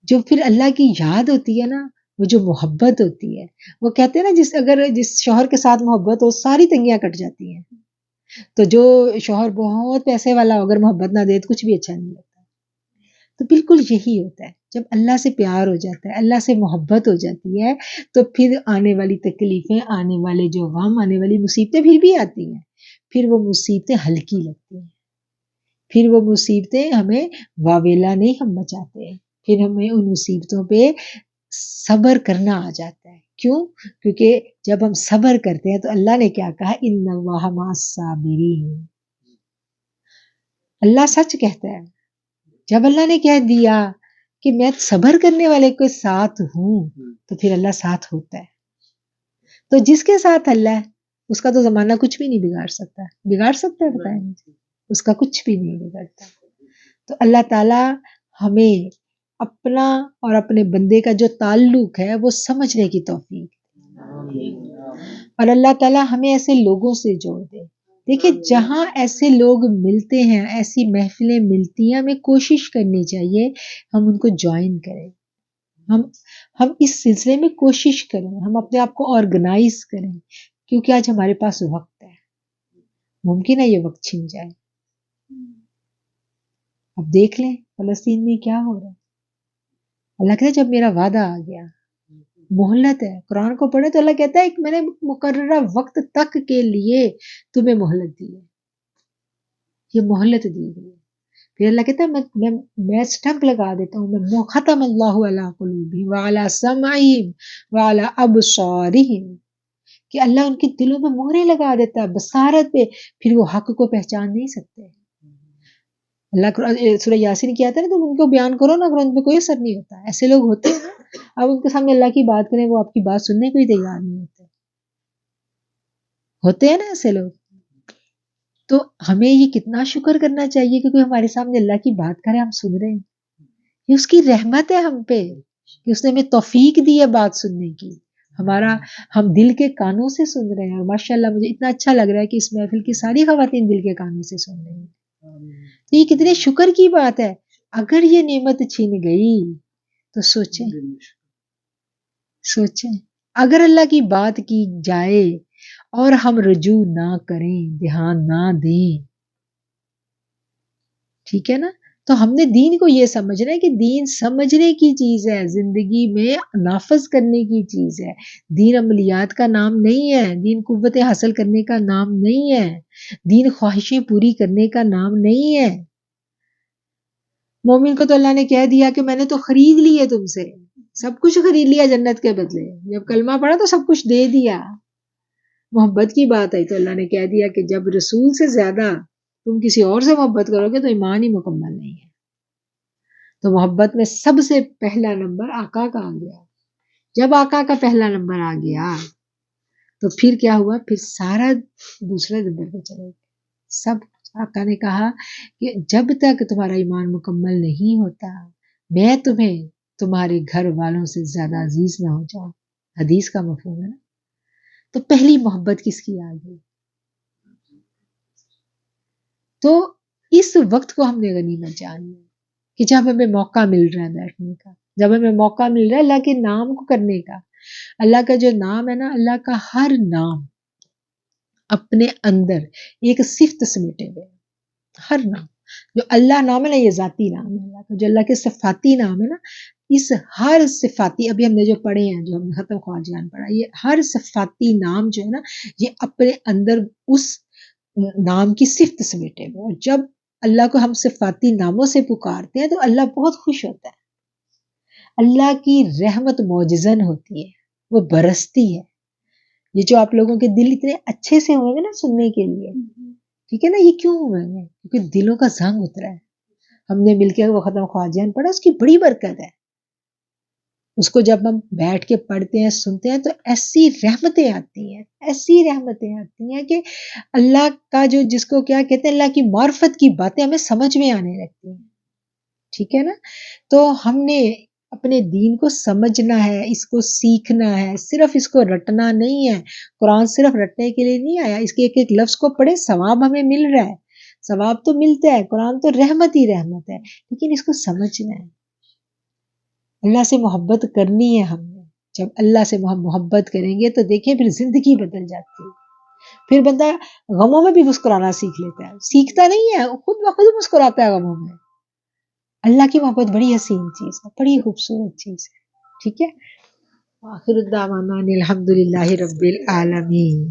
S2: جو پھر اللہ کی یاد ہوتی ہے نا، وہ جو محبت ہوتی ہے، وہ کہتے ہیں نا جس شوہر کے ساتھ محبت ہو ساری تنگیاں کٹ جاتی ہیں. تو جو شوہر بہت پیسے والا ہو اگر محبت نہ دے تو کچھ بھی اچھا نہیں لگتا. تو بالکل یہی ہوتا ہے، جب اللہ سے پیار ہو جاتا ہے، اللہ سے محبت ہو جاتی ہے تو پھر آنے والی تکلیفیں، آنے والے جو غم، آنے والی مصیبتیں پھر بھی آتی ہیں. پھر وہ مصیبتیں ہلکی لگتی ہیں، پھر وہ مصیبتیں ہمیں واویلا نہیں ہم مچاتے ہیں، پھر ہمیں ان مصیبتوں پہ صبر کرنا آ جاتا ہے. کیوں؟ کیونکہ جب ہم صبر کرتے ہیں تو اللہ نے کیا کہا، ان اللہ مع الصابرین. اللہ سچ کہتا ہے. جب اللہ نے کہہ دیا کہ میں صبر کرنے والے کے ساتھ ہوں تو پھر اللہ ساتھ ہوتا ہے. تو جس کے ساتھ اللہ ہے اس کا تو زمانہ کچھ بھی نہیں بگاڑ سکتا. بگاڑ سکتا ہے؟ بتائیں، اس کا کچھ بھی نہیں بگڑتا. تو اللہ تعالیٰ ہمیں اپنا اور اپنے بندے کا جو تعلق ہے وہ سمجھنے کی توفیق، اور اللہ تعالیٰ ہمیں ایسے لوگوں سے جوڑ دے۔ دیکھیں جہاں ایسے لوگ ملتے ہیں، ایسی محفلیں ملتی ہیں، ہمیں کوشش کرنی چاہیے ہم ان کو جوائن کریں، ہم اس سلسلے میں کوشش کریں، ہم اپنے آپ کو آرگنائز کریں، کیونکہ آج ہمارے پاس وقت ہے، ممکن ہے یہ وقت چھن جائے۔ اب دیکھ لیں فلسطین میں کیا ہو رہا ہے۔ اللہ کہتا ہے جب میرا وعدہ آ گیا، مہلت ہے، قرآن کو پڑھے تو اللہ کہتا ہے میں نے مقررہ وقت تک کے لیے تمہیں مہلت دی ہے، یہ مہلت دی گئی ہے۔ پھر اللہ کہتا ہے میں سٹمپ لگا دیتا ہوں، میں ختم اللہ علی قلوبہم وعلی سمعہم وعلی ابصارہم، کہ اللہ ان کے دلوں میں مہرے لگا دیتا ہے، بصارت پہ، پھر وہ حق کو پہچان نہیں سکتے۔ اللہ سورہ یاسین کیا تھا نا، تم ان کو بیان کرو نا، اگر ان پہ کوئی اثر نہیں ہوتا۔ ایسے لوگ ہوتے ہیں نا، اب ان کے سامنے اللہ کی بات کریں وہ آپ کی بات سننے کو ہی تیار نہیں ہوتے ہیں نا ایسے لوگ۔ تو ہمیں یہ کتنا شکر کرنا چاہیے کہ کوئی ہمارے سامنے اللہ کی بات کرے، ہم سن رہے ہیں، یہ اس کی رحمت ہے ہم پہ کہ اس نے ہمیں توفیق دی ہے بات سننے کی، ہم دل کے کانوں سے سن رہے ہیں، اور ماشاءاللہ مجھے اتنا اچھا لگ رہا ہے کہ اس محفل کی ساری خواتین دل کے کانوں سے سن رہی ہیں، تو یہ کتنے شکر کی بات ہے۔ اگر یہ نعمت چھن گئی تو سوچیں اگر اللہ کی بات کی جائے اور ہم رجوع نہ کریں، دھیان نہ دیں، ٹھیک ہے نا، تو ہم نے دین کو یہ سمجھنا ہے کہ دین سمجھنے کی چیز ہے، زندگی میں نافذ کرنے کی چیز ہے، دین عملیات کا نام نہیں ہے، دین قوتیں حاصل کرنے کا نام نہیں ہے، دین خواہشیں پوری کرنے کا نام نہیں ہے۔ مومن کو تو اللہ نے کہہ دیا کہ میں نے تو خرید لی ہے تم سے، سب کچھ خرید لیا جنت کے بدلے، جب کلمہ پڑھا تو سب کچھ دے دیا۔ محبت کی بات آئی تو اللہ نے کہہ دیا کہ جب رسول سے زیادہ تم کسی اور سے محبت کرو گے تو ایمان ہی مکمل نہیں ہے۔ تو محبت میں سب سے پہلا نمبر آقا کا آ گیا۔ جب آقا کا پہلا نمبر آ گیا تو پھر کیا ہوا، پھر سارا دوسرے نمبر پہ چلے گئے سب۔ آقا نے کہا کہ جب تک تمہارا ایمان مکمل نہیں ہوتا میں تمہیں تمہارے گھر والوں سے زیادہ عزیز نہ ہو جاؤں۔ حدیث کا مفہوم ہے نا۔ تو پہلی محبت کس کی آ گئی؟ تو اس وقت کو ہم نے غنیمت جانی کہ جب ہمیں موقع مل رہا ہے بیٹھنے کا، جب ہمیں موقع مل رہا ہے اللہ کے نام کو کرنے کا۔ اللہ کا جو نام ہے نا، اللہ کا ہر نام اپنے اندر ایک صفت سمیٹے ہوئے، ہر نام جو اللہ نام ہے نا، یہ ذاتی نام ہے اللہ کا، جو اللہ کے صفاتی نام ہے نا، اس ہر صفاتی، ابھی ہم نے جو پڑھے ہیں، جو ہم نے ختم خواجان پڑھا، یہ ہر صفاتی نام جو ہے نا، یہ اپنے اندر اس نام کی صفت سمیٹے ہوئے، اور جب اللہ کو ہم صفاتی ناموں سے پکارتے ہیں تو اللہ بہت خوش ہوتا ہے۔ اللہ کی رحمت معجزن ہوتی ہے، وہ برستی ہے۔ یہ جو آپ لوگوں کے دل اتنے اچھے سے ہوئے گے نا سننے کے لیے، ٹھیک ہے نا، یہ کیوں ہوئے ہیں؟ کیونکہ دلوں کا زنگ اترا ہے۔ ہم نے مل کے وہ ختم خواجان پڑھا، اس کی بڑی برکت ہے۔ اس کو جب ہم بیٹھ کے پڑھتے ہیں، سنتے ہیں، تو ایسی رحمتیں آتی ہیں، ایسی رحمتیں آتی ہیں کہ اللہ کا جو، جس کو کیا کہتے ہیں، اللہ کی معرفت کی باتیں ہمیں سمجھ میں آنے لگتی ہیں، ٹھیک ہے نا۔ تو ہم نے اپنے دین کو سمجھنا ہے، اس کو سیکھنا ہے، صرف اس کو رٹنا نہیں ہے۔ قرآن صرف رٹنے کے لیے نہیں آیا، اس کے ایک ایک لفظ کو پڑھے، ثواب ہمیں مل رہا ہے، ثواب تو ملتا ہے، قرآن تو رحمت ہی رحمت ہے، لیکن اس کو سمجھنا ہے۔ اللہ سے محبت کرنی ہے ہم نے، جب اللہ سے محبت کریں گے تو دیکھیں پھر زندگی بدل جاتی ہے، پھر بندہ غموں میں بھی مسکرانا سیکھ لیتا ہے، سیکھتا نہیں ہے، خود بخود مسکراتا ہے غموں میں۔ اللہ کی محبت بڑی حسین چیز ہے، بڑی خوبصورت چیز ہے، ٹھیک ہے۔ آخر الدعوانا ان الحمدللہ رب العالمین۔